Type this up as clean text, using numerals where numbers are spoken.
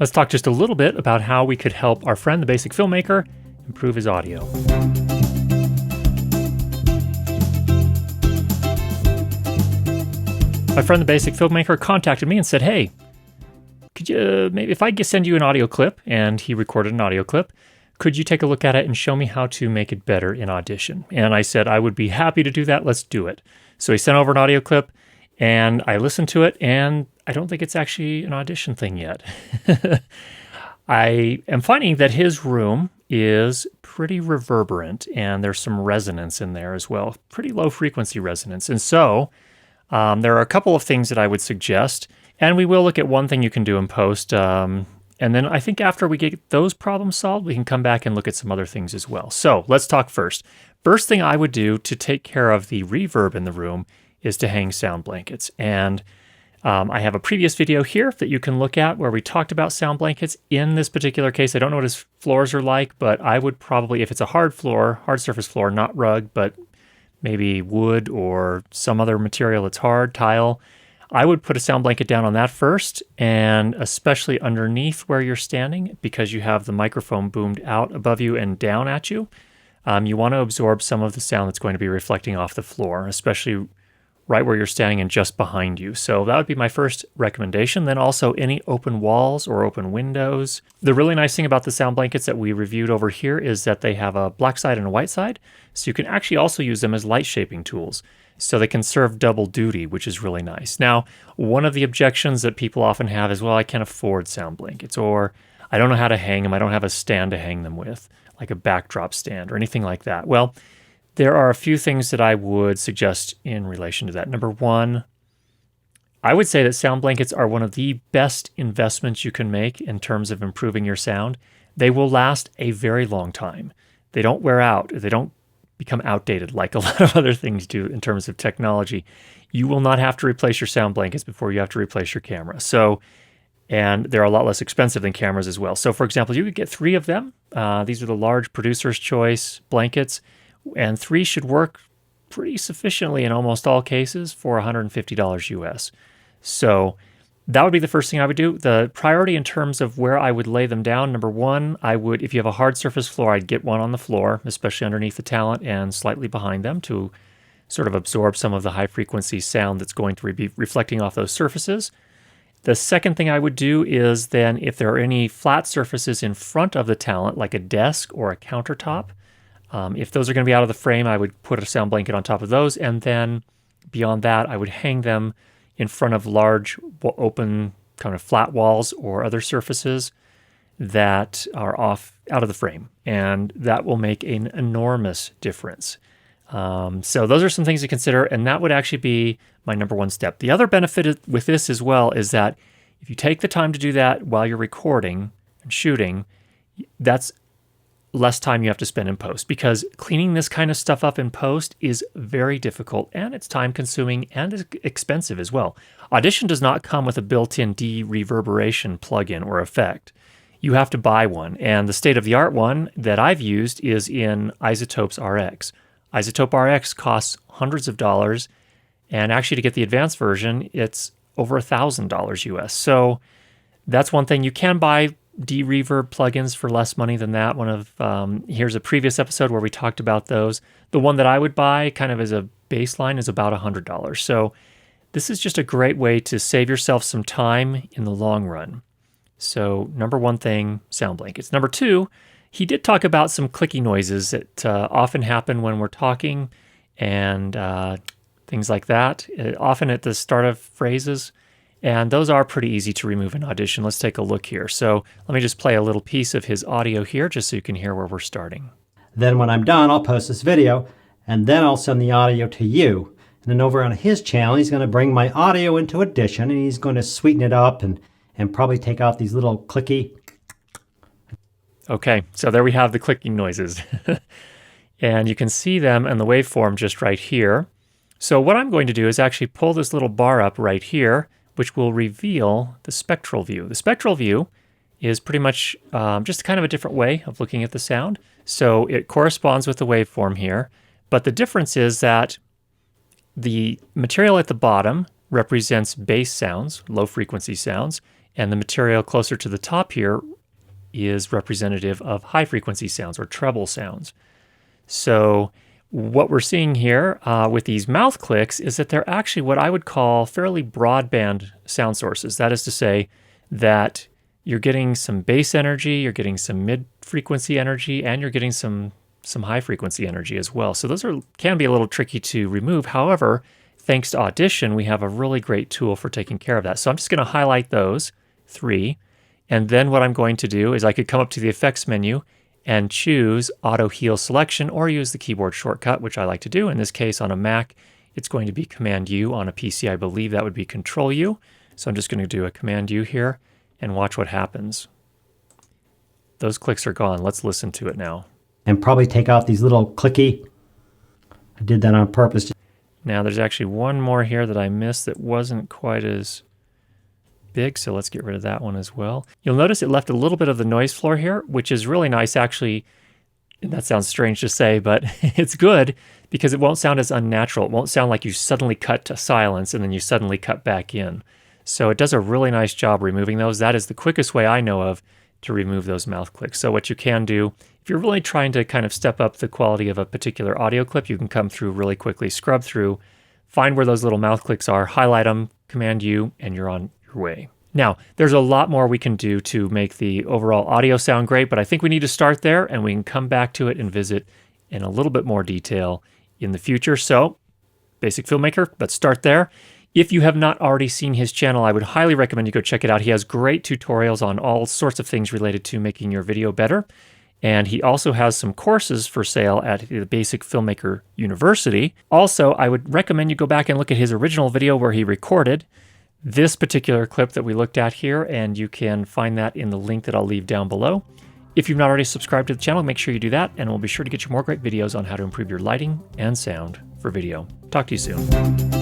Let's talk just a little bit about how we could help our friend, the Basic Filmmaker, improve his audio. My friend, the Basic Filmmaker, contacted me and said, hey, could you maybe, if I send you an audio clip, and he recorded an audio clip, could you take a look at it and show me how to make it better in Audition? And I said, I would be happy to do that. Let's do it. So he sent over an audio clip, and I listened to it, and I don't think it's actually an Audition thing yet. I am finding that his room is pretty reverberant, and there's some resonance in there as well, pretty low frequency resonance. And so there are a couple of things that I would suggest, and we will look at one thing you can do in post. And then I think after we get those problems solved, we can come back and look at some other things as well. So let's talk first. First thing I would do to take care of the reverb in the room is to hang sound blankets. And I have a previous video here that you can look at where we talked about sound blankets. In this particular case, I don't know what his floors are like, but I would probably, if it's a hard surface floor, not rug, but maybe wood or some other material that's hard, tile, I would put a sound blanket down on that first, and especially underneath where you're standing, because you have the microphone boomed out above you and down at you. You want to absorb some of the sound that's going to be reflecting off the floor, especially right where you're standing and just behind you. So that would be my first recommendation. Then also any open walls or open windows. The really nice thing about the sound blankets that we reviewed over here is that they have a black side and a white side. So you can actually also use them as light shaping tools. So they can serve double duty, which is really nice. Now, one of the objections that people often have is, well, I can't afford sound blankets, or I don't know how to hang them. I don't have a stand to hang them with, like a backdrop stand or anything like that. Well, there are a few things that I would suggest in relation to that. Number one, I would say that sound blankets are one of the best investments you can make in terms of improving your sound. They will last a very long time. They don't wear out. They don't become outdated like a lot of other things do in terms of technology. You will not have to replace your sound blankets before you have to replace your camera. And they're a lot less expensive than cameras as well. So for example, you could get 3 of them. These are the large producer's choice blankets. And 3 should work pretty sufficiently in almost all cases for $150 US. So that would be the first thing I would do. The priority in terms of where I would lay them down, number one, I would, if you have a hard surface floor, I'd get one on the floor, especially underneath the talent and slightly behind them to sort of absorb some of the high frequency sound that's going to be reflecting off those surfaces. The second thing I would do is then if there are any flat surfaces in front of the talent, like a desk or a countertop, if those are going to be out of the frame, I would put a sound blanket on top of those. And then beyond that, I would hang them in front of large, open, kind of flat walls or other surfaces that are out of the frame. And that will make an enormous difference. So those are some things to consider. And that would actually be my number one step. The other benefit with this as well is that if you take the time to do that while you're recording and shooting, that's less time you have to spend in post, because cleaning this kind of stuff up in post is very difficult, and it's time consuming and expensive as well. Audition does not come with a built-in de-reverberation plugin or effect. You have to buy one, and the state-of-the-art one that I've used is in iZotope's RX. iZotope RX costs hundreds of dollars, and actually to get the advanced version, it's over $1,000 US. So that's one thing. You can buy de-reverb plugins for less money than that. Here's a previous episode where we talked about those. The one that I would buy kind of as a baseline is about $100. So this is just a great way to save yourself some time in the long run. So number one thing, sound blankets. Number two, he did talk about some clicky noises that often happen when we're talking and things like that, often at the start of phrases. And those are pretty easy to remove in Audition. Let's take a look here. So let me just play a little piece of his audio here just so you can hear where we're starting. Then when I'm done, I'll post this video, and then I'll send the audio to you. And then over on his channel, he's going to bring my audio into Audition, and he's going to sweeten it up and probably take out these little clicky. Okay, so there we have the clicking noises. And you can see them in the waveform just right here. So what I'm going to do is actually pull this little bar up right here, which will reveal the spectral view. The spectral view is pretty much just kind of a different way of looking at the sound. So it corresponds with the waveform here, but the difference is that the material at the bottom represents bass sounds, low frequency sounds, And the material closer to the top here is representative of high frequency sounds or treble sounds. So what we're seeing here with these mouth clicks is that they're actually what I would call fairly broadband sound sources. That is to say that you're getting some bass energy, you're getting some mid-frequency energy, and you're getting some high-frequency energy as well. So those can be a little tricky to remove. However, thanks to Audition, we have a really great tool for taking care of that. So I'm just going to highlight those 3. And then what I'm going to do is I could come up to the Effects menu and choose Auto Heal Selection or use the keyboard shortcut, which I like to do. In this case, on a Mac, it's going to be Command-U. On a PC, I believe that would be Control-U. So I'm just going to do a Command-U here and watch what happens. Those clicks are gone. Let's listen to it now. And probably take out these little clicky. I did that on purpose. Now there's actually one more here that I missed that wasn't quite as big, so let's get rid of that one as well. You'll notice it left a little bit of the noise floor here, which is really nice actually. That sounds strange to say, but it's good because it won't sound as unnatural. It won't sound like you suddenly cut to silence and then you suddenly cut back in. So it does a really nice job removing those. That is the quickest way I know of to remove those mouth clicks. So what you can do, if you're really trying to kind of step up the quality of a particular audio clip, you can come through really quickly, scrub through, find where those little mouth clicks are, highlight them, Command-U, and you're on your way. Now, there's a lot more we can do to make the overall audio sound great, but I think we need to start there and we can come back to it and visit in a little bit more detail in the future. So, Basic Filmmaker, let's start there. If you have not already seen his channel, I would highly recommend you go check it out. He has great tutorials on all sorts of things related to making your video better. And he also has some courses for sale at the Basic Filmmaker University. Also, I would recommend you go back and look at his original video where he recorded this particular clip that we looked at here, and you can find that in the link that I'll leave down below. If you've not already subscribed to the channel, make sure you do that, and we'll be sure to get you more great videos on how to improve your lighting and sound for video. Talk to you soon.